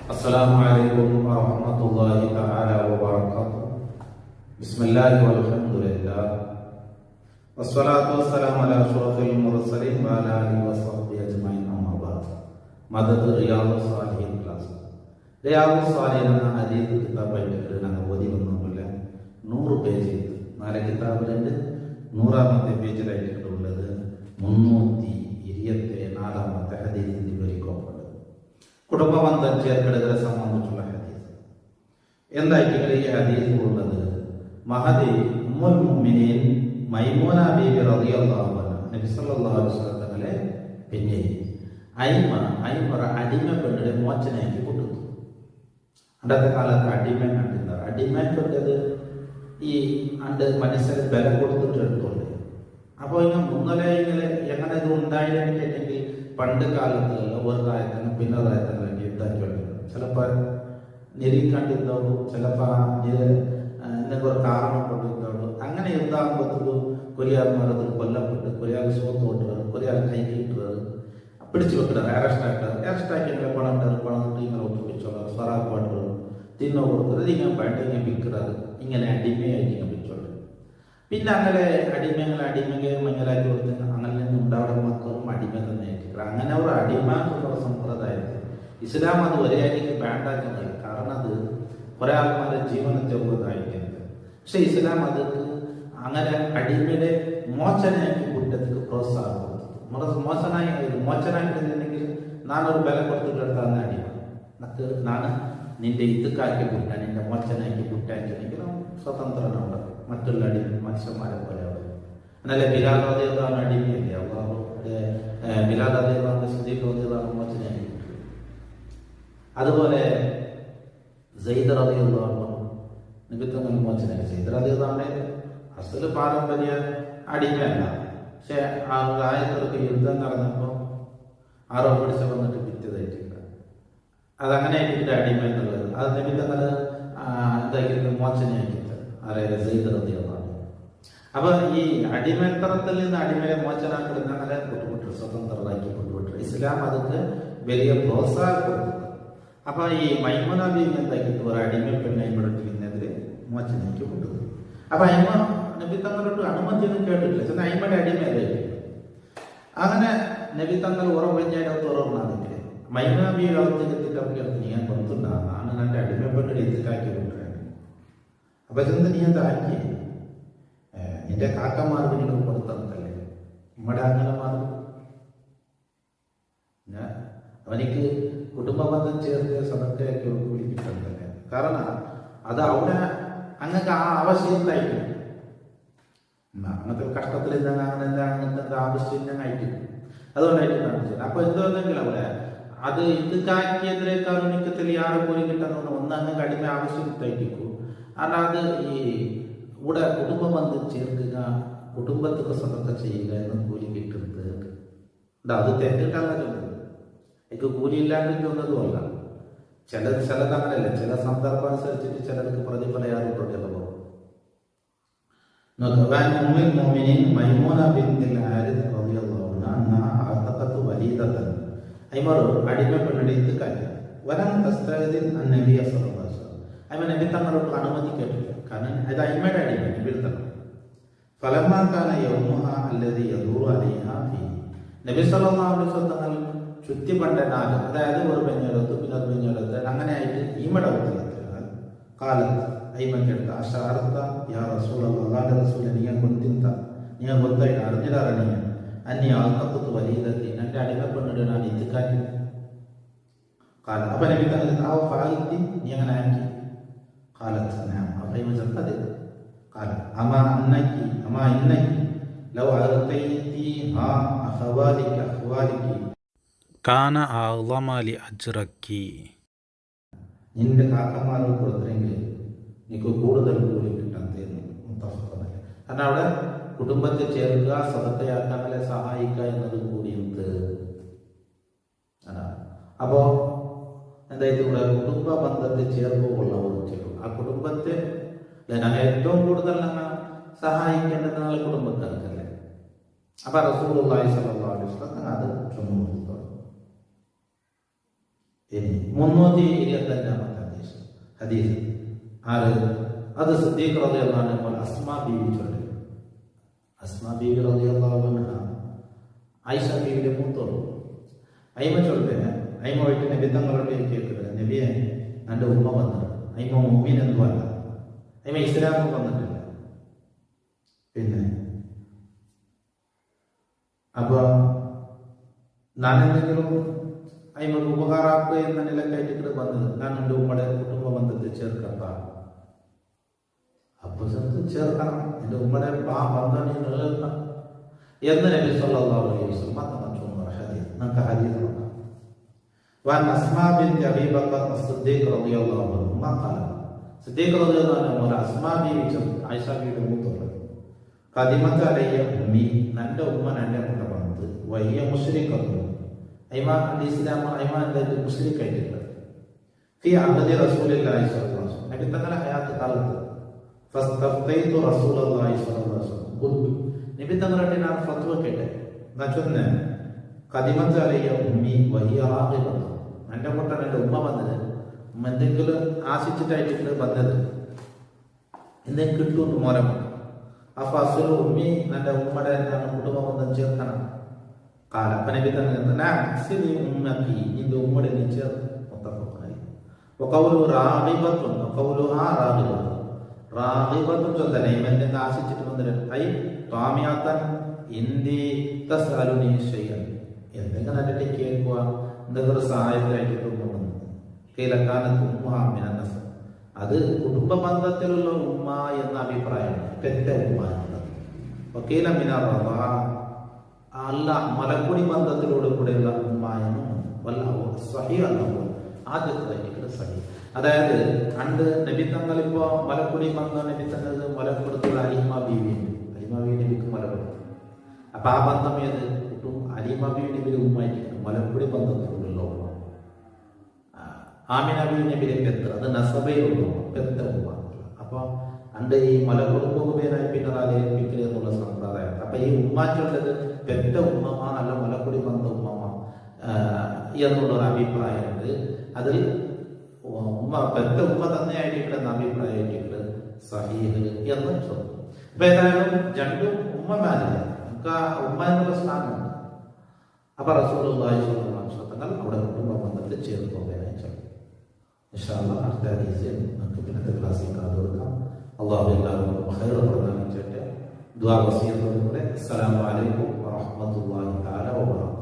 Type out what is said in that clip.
Assalamualaikum warahmatullahi ta'ala wabarakatuh. Bismillah walhamdulillah. Wassalatu wassalamu ala asyrafil mursalin wa ala alihi wa sahbihi ajma'in amma ba'd. Madad Riyadhus Salihin class. Riyadhus Salihin എന്ന ഹദീസ് കിതാബായിട്ട് ഞങ്ങൾ ഓതി വന്നിട്ടുള്ള 100 page നാല് കിതാബിലുണ്ട്. 100ാമത്തെ പേജിലായിട്ടുള്ളത് 324ാമത്തെ ഹദീസിന്റെ വിവരിക്കപ്പെടുന്നത് കുടുംബബന്ധം ചേർക്കലുകളെ സംബന്ധിച്ചുള്ള ഹദീസ്. എന്തായിരിക്കും ഈ ഹദീസിൽ ഉള്ളത്? മഹദി ഉമ്മുൽ മുഅ്മിനീൻ മൈമൂന ബീബി റളിയല്ലാഹു അൻഹ നബി സല്ലല്ലാഹു അലൈഹി വസല്ലം തങ്ങളെ പിന്നെ അടിമ പെണ്ണിടെ മോചനയ്ക്ക് കൊടുത്തു. അന്നത്തെ കാലത്ത് അടിമ കണ്ടിരുന്നത് അടിമപ്പെട്ടത് ഈ അണ്ട് മനുഷ്യരെ ബലം കൊടുത്തിട്ട് എടുത്തോളൂ. അപ്പോൾ ഇങ്ങനെ എങ്ങനെ ഇത് ഉണ്ടായിട്ടുണ്ടെങ്കിൽ പണ്ട് കാലത്തിലല്ല ഒരു തായത്തിന് പിന്നെ തായത്തിന് യുദ്ധമാക്കി ചിലപ്പോൾ നിരീക്കണ്ടിരുന്നോളൂ, ചിലപ്പോൾ എന്തെങ്കിലും ഒരു കാരണം കൊണ്ടിരുന്നോളൂ. അങ്ങനെ യുദ്ധമാകുമ്പോഴത്തേക്കും കൊറിയാർമാരത്തിൽ കൊല്ലപ്പെട്ട് കൊറിയാർ സുഖത്ത് കൊണ്ടുവരും, കൊറിയാർ കൈ കിട്ടുന്നത് പിടിച്ചു വെക്കുന്നത്, അറസ്റ്റാക്കിയെങ്കിൽ പണം പണിട്ട് ഇങ്ങനെ ഒപ്പിച്ചോളാം, സ്വറാപ്പാട്ട് തിന്നോ കൊടുക്കുന്നത്, ഇങ്ങനെ വേണ്ടെങ്കിൽ വിൽക്കുന്നത്, ഇങ്ങനെ അടിമയായിട്ട് ഇങ്ങനെ വെച്ചോളൂ. പിന്നെ അങ്ങനെ അടിമയെ മഞ്ഞലാക്കി കൊടുത്ത് അങ്ങനെ ഉണ്ടാവുന്ന മക്കളും അടിമ തന്നെ ആയിരിക്കും. അങ്ങനെ ഒരു അടിമ എന്നുള്ള സമ്പ്രദായത്തിൽ ഇസ്ലാം അത് ഒരേക്ക് ബാൻഡാക്കുന്നില്ല. കാരണം അത് കുറെ ആൾക്കാരുടെ ജീവനത്തെ ഉള്ളതായിരിക്കുന്നത്. പക്ഷെ ഇസ്ലാം അത് അങ്ങനെ അടിമയുടെ മോചനാക്കി കൂട്ടത്തിൽ പ്രോത്സാഹനം കൊടുത്തു. മോചനാക്കിയിട്ടുണ്ടെങ്കിൽ നാനൊരു വില കൊടുത്തിട്ടെടുത്താന്ന് അടിമ നാണ് നിന്റെ ഇതുക്കാക്കി കൂട്ടാൻ, നിന്റെ മോചനാക്കി കൂട്ടാനെങ്കിൽ സ്വതന്ത്രനുണ്ട്. മറ്റുള്ള മനുഷ്യന്മാരെ പോലെ എന്നല്ലേ ബിലാൽ റളിയല്ലാഹു അടിമയല്ലേ? ബിലാൽ റളിയല്ലാഹു സിദ്ദീഖ് റളിയല്ലാഹു മോചനാക്കി. അതുപോലെ സയ്യിദ് റളിയല്ലാഹു നബി തങ്ങൾ മോചനാക്കി. സയ്യിദ് റളിയല്ലാഹു അസല് പാരമ്പര്യ അടിമയല്ല. പക്ഷെ ആ ആയത്തിലൊക്കെ യുദ്ധം നടന്നപ്പോൾ ആരോ പിടിച്ച് വന്നിട്ട് വിറ്റതായിട്ടില്ല. അതങ്ങനെ ആയിട്ട് അടിമ എന്നുള്ളത് അത് നബി തങ്ങൾ എന്താക്കിയിട്ട് മോചനയാക്കിയിട്ട് അതായത് സയ്യിദ് റളിയല്ലാഹു. അപ്പൊ ഈ അടിമത്തരത്തിൽ നിന്ന് അടിമയെ മോചനാക്കുന്ന അങ്ങനെ കൊണ്ടുവിട്ടു, സ്വതന്ത്രരാക്കി കൊണ്ടുവിട്ടു. ഇസ്ലാം അതൊക്കെ വലിയ പ്രോത്സാഹനം കൊടുത്തു. അപ്പൊ ഈ മൈമൂന ബീവി എന്താക്കിയിട്ട് ഒരു അടിമ പെണ്ണൈമടത്തിനെതിരെ മോചനയ്ക്ക് കൊണ്ടുവന്നു. അപ്പൊ അയിമ നബി തങ്ങളോട് അനുമതിയൊന്നും കേട്ടിട്ടില്ല. ചെന്ന അയിമയുടെ അടിമയായിട്ട് അങ്ങനെ നബി തങ്ങൾ ഉറവഞ്ഞായിട്ട് ഉറവണമെങ്കിൽ മൈമൂന ബീവി അവസ്ഥയെത്തിട്ട് അവർക്ക് ഞാൻ കൊണ്ടുണ്ടാകുന്ന അങ്ങനെ എൻ്റെ അടിമപ്പെട്ട് എത്തിക്കാക്കി കൊണ്ടുവരാൻ. അപ്പൊ ചെന്ന് നീ എന്താക്കി നിന്റെ കാക്കമാർക്ക് നിങ്ങൾ കൊടുത്തതല്ലേ നമ്മുടെ അങ്ങനമാർക്ക് അവനിക്ക് കുടുംബബന്ധം ചേർത്ത് സദക്കയാക്കി വിളിക്കിട്ടല്ലേ. കാരണം അത് അവിടെ അങ്ങക്ക് ആ ആവശ്യം എന്തായിരിക്കും, അങ്ങനത്തെ കഷ്ടത്തിൽ അങ്ങനത്തെ ആവശ്യം ആയിട്ട് അതുകൊണ്ടായിട്ട് കാണിച്ചത്. അപ്പൊ എന്തുവന്നെങ്കിൽ അവിടെ അത് ഇതുക്കാക്കിയതിനേക്കാളും എനിക്കത്തിൽ യാറെ പോലും കിട്ടുന്ന ഒന്ന് അങ്ങ് അടിമ ആവശ്യം ഇട്ടായിരിക്കും. അല്ലാതെ ഈ ഇവിടെ കുടുംബബന്ധം ചേർക്കുക, കുടുംബത്തിന് സദക്ക ചെയ്യുക എന്ന് കൂലി കിട്ടുന്നത് അത് തെറ്റിട്ടല്ല ചൊല്ലുന്നത്. എനിക്ക് കൂലിയില്ലാണ്ട് ചൊന്നതുമല്ല. ചിലതങ്ങനല്ല, ചില സന്ദർഭം അനുസരിച്ചിട്ട് ചിലർക്ക് പ്രതിഫലയാറുണ്ടല്ലോ. നബി തങ്ങളോട് അനുമതി കേട്ടില്ല. കാരണം അത് അയിമയുടെ അടിമ നബിത്തണം. ഫലമാക്കാന യൗമുഹ അല്ലദീ യദൂറു അലൈഹാ ഫീഹി. നബി സല്ലല്ലാഹു അലൈഹി വസല്ലം തങ്ങൾ ചുറ്റിപ്പണ്ട നാല്, അതായത് ഒരു പെഞ്ഞെടുത്ത് പിന്നെ ഒരു പെഞ്ഞെടുത്ത് അങ്ങനെ ആയിട്ട് ഈമയുടെ ഉത്തരത്തിലാണ് കാലത്ത് അയിമക്കെടുത്ത അഷാർത്ത യാ റസൂലല്ലാഹ്, അല്ലാഹുവിന്റെ റസൂലേ നിങ്ങൾ കൊത്തായിട്ട് അറിഞ്ഞിടറിയ അന്യ ആൾക്കത്ത് വലിയതെത്തി എൻ്റെ അടിമപ്പെട്ടിട്ട് ഞാൻ ഇത്തിക്കാറ്റി കാലം. അപ്പൊ നബി തങ്ങൾ ആ ഫാലത്തി നീ അങ്ങനെ ആക്കി കാലത്ത് അപ്പയ്മ ചെറുപ്പത് കാലം അമാ ഇന്നക്കി ലൗ അർതൈതിഹാ അഖ്വാലികി കാന അഅ്ളമ ലി അജ്റക്കി. നിന്റെ കാക്കമാർക്ക് കൊടുത്തെങ്കിൽ നിനക്ക് കൂടുതൽ കൂലി കിട്ടാൻ മുത്തഫഖാണ്. കാരണം അവിടെ കുടുംബത്തെ ചേർക്കുക, സദക്കയാക്കാനെ സഹായിക്കുക എന്നത് കൂടിയുണ്ട്. അപ്പോ എന്തായാലും ഇവിടെ കുടുംബ ബന്ധത്തെ ചേർക്കുള്ളവർ ചേർക്കും. ആ കുടുംബത്തെ ഏറ്റവും കൂടുതൽ ഞങ്ങൾ സഹായിക്കേണ്ടത് നാളെ കുടുംബക്കാർക്കല്ലേ. അപ്പൊ റസൂലുള്ളാഹി സ്വല്ലല്ലാഹു അലൈഹി വസല്ലം അത് ചുമന്നു. ഇനി 325 ഹദീസ് ആര് അത് സിദ്ദീഖ് റളിയല്ലാഹു അൻഹു അസ്മാ ബീവി ചൊല്ലി. അസ്മാ ബീവി റളിയല്ലാഹു അൻഹ ആയിഷ ബീവിയുടെ മൂത്തോളൂ. അയിമ ചൊല്ലുക അയിമ പോയിട്ട് നബി തങ്ങളുടെ കേൾക്കുന്നത്, നബിയെ എൻ്റെ ഉമ്മ വന്നത് അയിമ മുഅ്മിൻ എന്തുമല്ല, അയിമ ഇസ്ലാം വന്നിട്ടില്ല. പിന്നെ അപ്പൊ ഞാനെന്തെങ്കിലും അയിമക്ക് ഉപകാരാക്കുക എന്ന നിലക്കായിട്ട് വന്നത്, ഞാൻ എൻ്റെ ഉമ്മയുടെ കുടുംബ ബന്ധത്തിൽ ചേർക്കണ്ട. അപ്പൊ ചേർക്കണം, എൻ്റെ ഉമ്മയുടെ ആ ബന്ധം നിലനിർത്തണം എന്ന് നബി സല്ലല്ലാഹു അലൈഹി വസല്ലം തന്ന ഹദീസ് നമുക്ക് ഹദീസ് നോക്കാം. وعن أسماء بنت أبي بكر الصديق رضي الله عنهما قال صديق رضي الله عنه أسماء بنت عائشة بنت موطر قدمت علي أمي نند أم نند متبنت وهي مشركة أيما الإسلام أيما نند مشركة في عهد رسول الله صلى الله عليه وسلم نبي تقول حياة قالت فاستفتيت رسول الله صلى الله عليه وسلم قلت നബി തങ്ങളുടെ ഞാൻ ഫത്വ കേട്ടെ. ഞാൻ ചൊന്നെ കദിമത്ത് അലയ്യ ഉമ്മി വഹിയ റാഗിബത്ത്, എൻ്റെ കൂട്ടാണ് എൻ്റെ ഉമ്മ വന്നത്, ഉമ്മ എന്തെങ്കിലും ആശിച്ചിട്ടായിട്ട് വന്നത്, എന്തെങ്കിലും കിട്ടുമെന്ന് മോരം. അപ്പൊ അസുല ഉമ്മി എൻ്റെ ഉമ്മയുടെ എന്താണ് കുടുംബ ബന്ധം ചേർക്കണം. കാലപ്പ നബി തന്നെ ഉമ്മക്കി നിന്റെ ഉമ്മയുടെ നീ ചേർത്ത് മുത്തഫഖായി. വഖൗലു റാഗിബത്തുൻ വഖൗലു റാഗിബത്ത് റാഗിബത്തുൻ ചൊല്ലനെ ഇവന്റെ ആശിച്ചിട്ട് വന്നത് ഐ ത്വാമിയാത്തൻ ഇന്ദി തസ്അലുനി ശൈഅൻ, എന്തെങ്കിലും അതിന്റെ കേൾക്കുക, എന്തെങ്കിലും സഹായത്തിനായിട്ട് തോന്നുന്നു. കീലക്കാനത്ത് ഉമ്മ മിനൻ നസബ്, അത് കുടുംബ ബന്ധത്തിലുള്ള ഉമ്മ എന്ന അഭിപ്രായമാണ്, പെറ്റ ഉമ്മ എന്നത്. വക്കീല മിനർ റളാ, അല്ല മലക്കുടി ബന്ധത്തിലൂടെ കൂടെയുള്ള ഉമ്മ എന്നും വല്ല സഹീഹ് അല്ല ആദ്യത്തെ സഹീഹ്. അതായത് അണ്ട് നബി തങ്ങൾ ഇപ്പോ മലക്കുടി ബന്ധം നബി തങ്ങൾ മലപ്പെടുത്തുള്ള അലിമ ബീവിയുണ്ട്, അലിമ ബീവി നബിക്ക് മലപ്പെടുത്തും. അപ്പൊ ആ ബന്ധം ഏത് കുട്ടും അലിമ ബീവി നബിയുടെ ഉമ്മായിരിക്കും, മലക്കുടി ബന്ധത്തിലുള്ള ഉമ്മ. ആമിന ബീവി നബിയുടെ പെത്ത്, അത് നസബയിലുള്ള പെത്ത ഉമ്മ. അപ്പൊ അണ്ട് ഈ മലക്കുടുംബ പേരായി പിന്നെ ഏൽപ്പിക്കൽ എന്നുള്ള സമ്പ്രദായം. അപ്പൊ ഈ ഉമ്മാറ്റുള്ളത് പെറ്റ ഉമ്മ അല്ല മലക്കുടി ബന്ധ ഉമ്മ എന്നുള്ളൊരു അഭിപ്രായമുണ്ട്. അതിൽ ഉമ്മ പെറ്റ ഉമ്മ തന്നെയായിട്ടുള്ള അഭിപ്രായമായിട്ടുള്ള സഹീഹ് എന്ന് ചോദിക്കും. അപ്പൊ ഏതായാലും രണ്ടും ഉമ്മമാരില്ല, നമുക്ക് ആ ഉമ്മ എന്നുള്ള സ്ഥാനമുണ്ട്. അപ്പൊ റസൂലുള്ളാഹി സ്വല്ലല്ലാഹു അലൈഹി വസല്ലം അവിടെ കുടുംബ ബന്ധത്തിൽ ചേർത്ത് പോകാനായി ചോദിക്കും. ഇൻഷാ അല്ലാഹ് അടുത്ത ഹദീസിൽ നമുക്ക് പിന്നത്തെ ക്ലാസ്സിൽ കാതുകൊടുക്കാം. അല്ലാഹു എല്ലാവർക്കും ഖൈർ പ്രദാനം ചെയ്യട്ടെ. ദുആ വസിയത്തോടെ അസ്സലാമു അലൈക്കും വറഹ്മത്തുള്ളാഹി തആല വബറകാതുഹു.